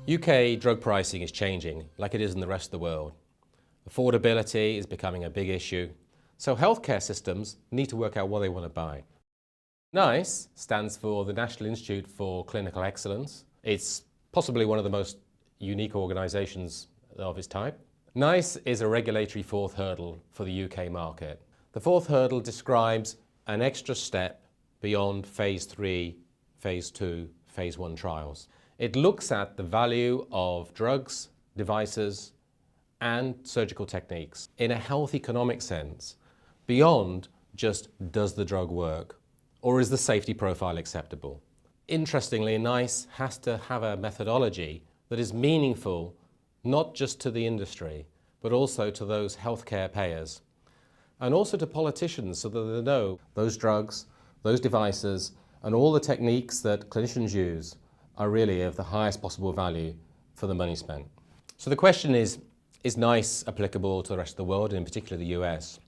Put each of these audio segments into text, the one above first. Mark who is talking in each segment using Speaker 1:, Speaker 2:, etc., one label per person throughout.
Speaker 1: UK drug pricing is changing like it is in the rest of the world. Affordability is becoming a big issue, so healthcare systems need to work out what they want to buy. NICE stands for the National Institute for Clinical Excellence. It's possibly one of the most unique organisations of its type. NICE is a regulatory fourth hurdle for the UK market. The fourth hurdle describes an extra step beyond phase 3, phase 2, phase 1 trials. It looks at the value of drugs, devices, and surgical techniques in a health economic sense, beyond just does the drug work or is the safety profile acceptable. Interestingly, NICE has to have a methodology that is meaningful not just to the industry, but also to those healthcare payers, and also to politicians so that they know those drugs, those devices, and all the techniques that clinicians use are really of the highest possible value for the money spent. So the question is NICE applicable to the rest of the world, and in particular the US?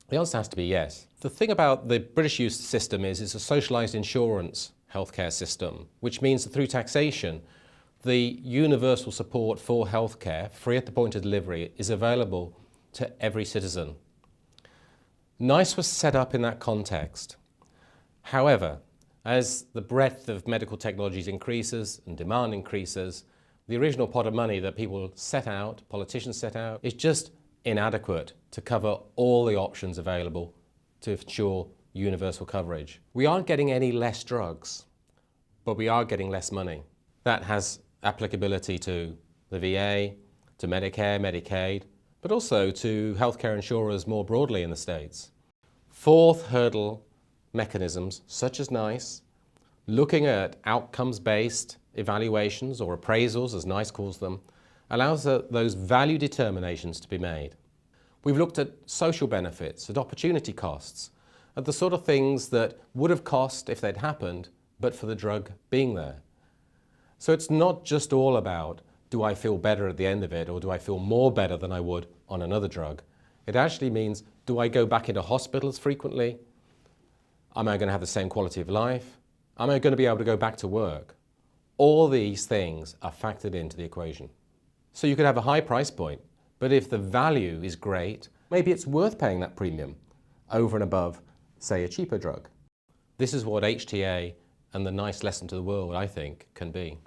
Speaker 1: The answer has to be yes. The thing about the British use system is it's a socialised insurance healthcare system, which means that through taxation, the universal support for healthcare, free at the point of delivery, is available to every citizen. NICE was set up in that context. However, as the breadth of medical technologies increases and demand increases, the original pot of money that people set out, politicians set out, is just inadequate to cover all the options available to ensure universal coverage. We aren't getting any less drugs, but we are getting less money. That has applicability to the VA, to Medicare, Medicaid, but also to healthcare insurers more broadly in the States. Fourth hurdle mechanisms, such as NICE, looking at outcomes-based evaluations or appraisals, as NICE calls them, allows those value determinations to be made. We've looked at social benefits, at opportunity costs, at the sort of things that would have cost if they'd happened, but for the drug being there. So it's not just all about, do I feel better at the end of it, or do I feel more better than I would on another drug? It actually means, do I go back into hospitals frequently? Am I going to have the same quality of life? Am I going to be able to go back to work? All these things are factored into the equation. So you could have a high price point, but if the value is great, maybe it's worth paying that premium over and above, say, a cheaper drug. This is what HTA and the NICE lesson to the world, I think, can be.